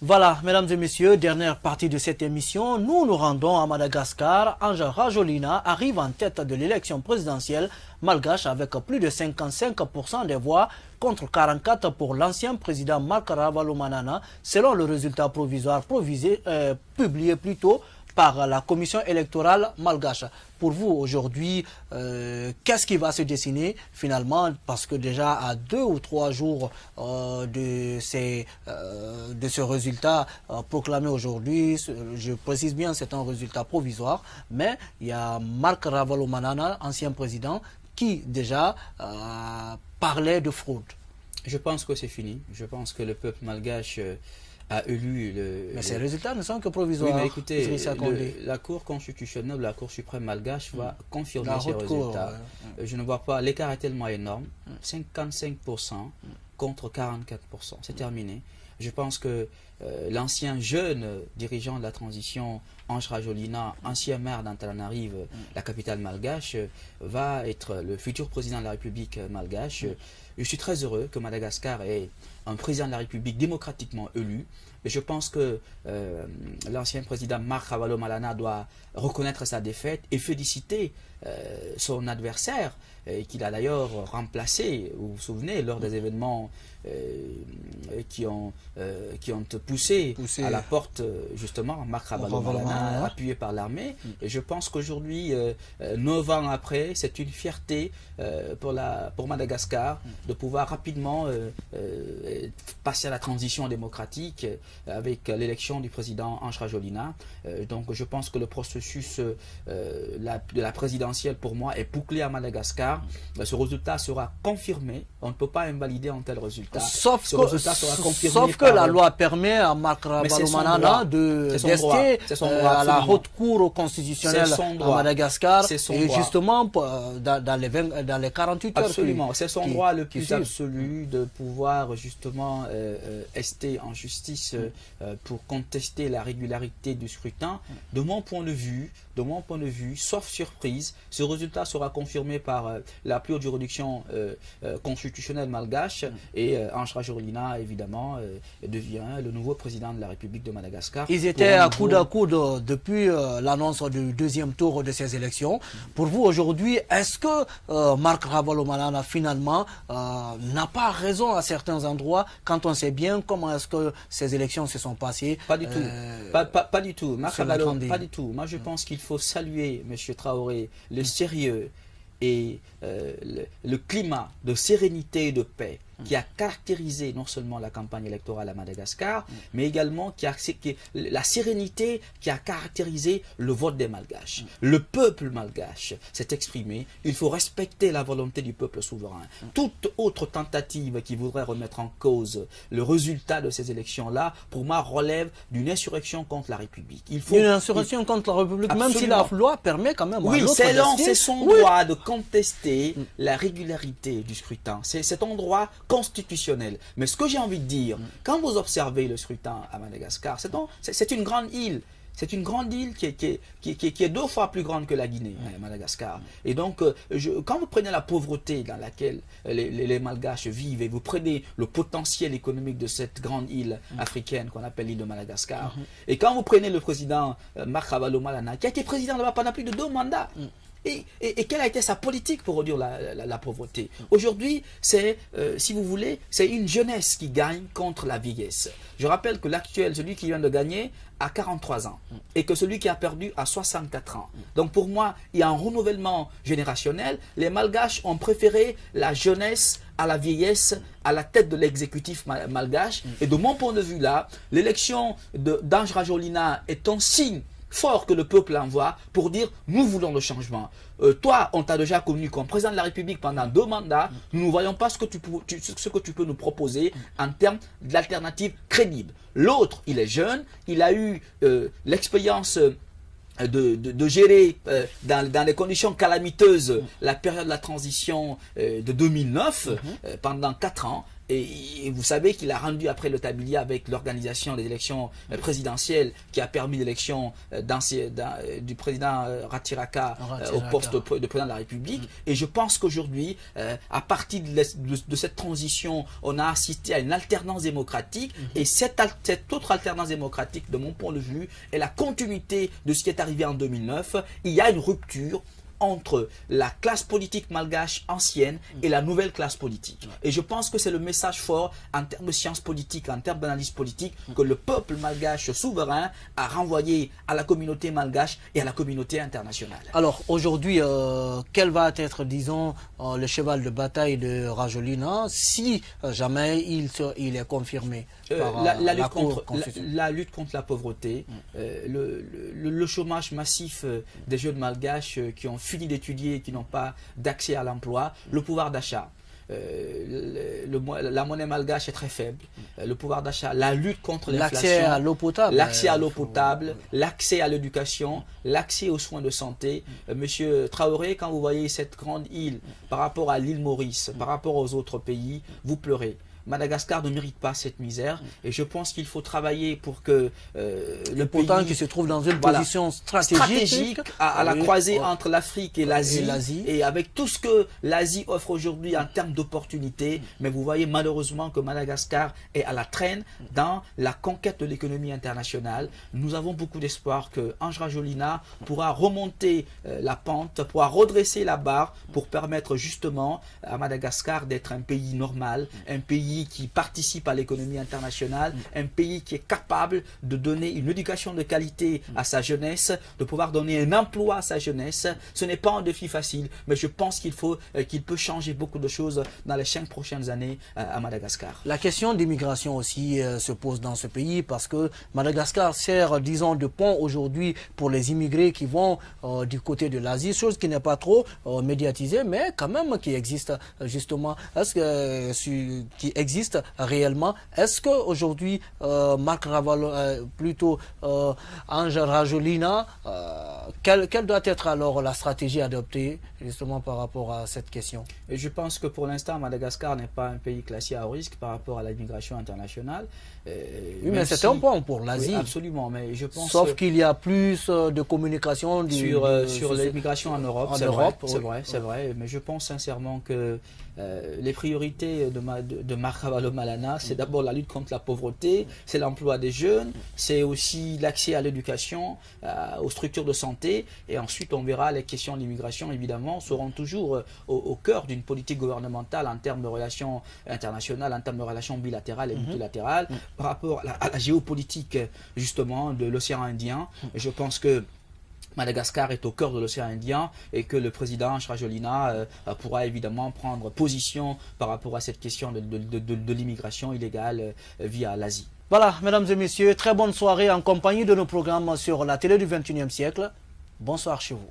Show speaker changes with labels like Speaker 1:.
Speaker 1: Voilà, mesdames et messieurs, dernière partie de cette émission. Nous nous rendons à Madagascar. Anja Rajolina arrive en tête de l'élection présidentielle malgache avec plus de 55% des voix contre 44% pour l'ancien président Marc Ravalomanana, selon le résultat provisoire publié plus tôt par la commission électorale malgache. Pour vous, aujourd'hui, qu'est-ce qui va se dessiner finalement? Parce que déjà à 2 ou 3 jours de ce résultat proclamé aujourd'hui, je précise bien, c'est un résultat provisoire, mais il y a Marc Ravalomanana, ancien président, qui déjà parlait de fraude.
Speaker 2: Je pense que c'est fini. Je pense que le peuple malgache a élu
Speaker 1: Mais ces résultats ne sont que provisoires.
Speaker 2: Oui, mais écoutez,
Speaker 1: la
Speaker 2: Cour constitutionnelle, la Cour suprême malgache va confirmer ces résultats. Je ne vois pas, l'écart est tellement énorme, 55% contre 44%, c'est terminé. Je pense que l'ancien jeune dirigeant de la transition, Ange Rajolina, ancien maire d'Antananarive, la capitale malgache, va être le futur président de la République malgache. Je suis très heureux que Madagascar ait un président de la République démocratiquement élu. Et je pense que l'ancien président Marc Ravalomanana doit reconnaître sa défaite et féliciter son adversaire, qu'il a d'ailleurs remplacé, vous vous souvenez, lors des événements qui ont poussé à la porte, justement, Marc Ravalomanana, appuyé par l'armée. Et je pense qu'aujourd'hui, 9 ans après, c'est une fierté pour Madagascar de pouvoir rapidement passer à la transition démocratique avec l'élection du président Ange Rajolina. Donc je pense que le processus de la présidentielle pour moi est bouclé à Madagascar. Ce résultat sera confirmé. On ne peut pas invalider un tel résultat.
Speaker 1: Sauf que la loi permet à Marc Ravalomanana de rester à la haute cour constitutionnelle à Madagascar et justement dans les 48 heures.
Speaker 2: Absolument, c'est son droit le plus absolu de pouvoir justement rester en justice pour contester la régularité du scrutin. De mon point de vue, sauf surprise, ce résultat sera confirmé par la plus haute juridiction constitutionnelle malgache et Ange Rajolina, évidemment, devient le nouveau président de la République de Madagascar.
Speaker 1: Ils étaient à coude depuis l'annonce du deuxième tour de ces élections. Pour vous, aujourd'hui, est-ce que Marc Ravalomanana, finalement, n'a pas raison à certains endroits quand on sait bien comment est-ce que ces élections se sont passées?
Speaker 2: Pas du tout. Pas du tout. Pas du tout. Moi, je pense qu'il faut saluer, M. Traoré, le sérieux et le climat de sérénité et de paix qui a caractérisé non seulement la campagne électorale à Madagascar, mais également la sérénité qui a caractérisé le vote des Malgaches. Le peuple malgache s'est exprimé. Il faut respecter la volonté du peuple souverain. Toute autre tentative qui voudrait remettre en cause le résultat de ces élections-là, pour moi, relève d'une insurrection contre la République.
Speaker 1: Une insurrection contre la République, même si la loi permet quand même...
Speaker 2: Oui, c'est son droit de contester la régularité du scrutin. C'est un droit constitutionnel. Mais ce que j'ai envie de dire, quand vous observez le scrutin à Madagascar, c'est une grande île. C'est une grande île qui est 2 fois plus grande que la Guinée, Madagascar. Et donc, quand vous prenez la pauvreté dans laquelle les Malgaches vivent et vous prenez le potentiel économique de cette grande île africaine qu'on appelle l'île de Madagascar, et quand vous prenez le président Marc Ravalomanana, qui a été président là-bas pendant plus de 2 mandats, et quelle a été sa politique pour réduire la pauvreté? Aujourd'hui, c'est, si vous voulez, c'est une jeunesse qui gagne contre la vieillesse. Je rappelle que l'actuel, celui qui vient de gagner, a 43 ans et que celui qui a perdu a 64 ans. Donc pour moi, il y a un renouvellement générationnel. Les Malgaches ont préféré la jeunesse à la vieillesse à la tête de l'exécutif malgache. Et de mon point de vue là, l'élection d'Ange Rajolina est un signe fort que le peuple envoie pour dire nous voulons le changement. Toi, on t'a déjà connu comme président de la République pendant 2 mandats. Nous ne voyons pas ce que tu peux nous proposer en termes d'alternatives crédibles. L'autre, il est jeune, il a eu l'expérience de gérer dans les conditions calamiteuses la période de la transition de 2009 pendant 4 ans. Et vous savez qu'il a rendu après le tablier avec l'organisation des élections présidentielles qui a permis l'élection du président Ratiraka au poste de président de la République. Et je pense qu'aujourd'hui, à partir de cette transition, on a assisté à une alternance démocratique. Et cette autre alternance démocratique, de mon point de vue, est la continuité de ce qui est arrivé en 2009. Il y a une rupture entre la classe politique malgache ancienne et la nouvelle classe politique. Et je pense que c'est le message fort en termes de sciences politiques, en termes d'analyse politique, que le peuple malgache souverain a renvoyé à la communauté malgache et à la communauté internationale.
Speaker 1: Alors aujourd'hui, quel va être, disons, le cheval de bataille de Rajolina si jamais il est confirmé par la Cour constitutionnelle?
Speaker 2: La lutte contre la pauvreté, le chômage massif des jeunes malgaches qui ont fini d'étudier et qui n'ont pas d'accès à l'emploi, le pouvoir d'achat. La monnaie malgache est très faible, le pouvoir d'achat, la lutte contre l'inflation,
Speaker 1: l'accès à l'eau potable,
Speaker 2: l'accès à l'éducation, l'accès aux soins de santé. Monsieur Traoré, quand vous voyez cette grande île par rapport à l'île Maurice, par rapport aux autres pays, vous pleurez. Madagascar ne mérite pas cette misère et je pense qu'il faut travailler pour que le pays
Speaker 1: qui se trouve dans une position stratégique
Speaker 2: à la croisée entre l'Afrique et l'Asie et avec tout ce que l'Asie offre aujourd'hui en termes d'opportunités. Mais vous voyez malheureusement que Madagascar est à la traîne dans la conquête de l'économie internationale. Nous avons beaucoup d'espoir que Ange Rajolina pourra remonter la pente, pourra redresser la barre pour permettre justement à Madagascar d'être un pays normal, un pays qui participe à l'économie internationale, un pays qui est capable de donner une éducation de qualité à sa jeunesse, de pouvoir donner un emploi à sa jeunesse. Ce n'est pas un défi facile, mais je pense qu'il peut changer beaucoup de choses dans les 5 prochaines années à Madagascar.
Speaker 1: La question d'immigration aussi se pose dans ce pays parce que Madagascar sert, disons, de pont aujourd'hui pour les immigrés qui vont du côté de l'Asie, chose qui n'est pas trop médiatisée, mais quand même qui existe justement. Est-ce que existe réellement? Est-ce qu'aujourd'hui, Marc Ravalo, plutôt Ange Rajolina, quelle doit être alors la stratégie adoptée justement par rapport à cette question?
Speaker 2: Et je pense que pour l'instant, Madagascar n'est pas un pays classé à haut risque par rapport à l'immigration internationale.
Speaker 1: Oui, mais c'est un point pour l'Asie.
Speaker 2: Oui, absolument, mais je pense...
Speaker 1: Sauf qu'il y a plus de communication
Speaker 2: sur l'immigration en Europe, c'est vrai, mais je pense sincèrement que les priorités de Marc Ravalomanana, c'est d'abord la lutte contre la pauvreté, c'est l'emploi des jeunes, c'est aussi l'accès à l'éducation, aux structures de santé, et ensuite on verra les questions de l'immigration, évidemment, seront toujours au cœur d'une politique gouvernementale en termes de relations internationales, en termes de relations bilatérales et multilatérales, par rapport à la géopolitique justement de l'océan Indien. Et je pense que Madagascar est au cœur de l'océan Indien et que le président Ange Rajolina pourra évidemment prendre position par rapport à cette question de l'immigration illégale via l'Asie.
Speaker 1: Voilà, mesdames et messieurs, très bonne soirée en compagnie de nos programmes sur la télé du 21e siècle. Bonsoir chez vous.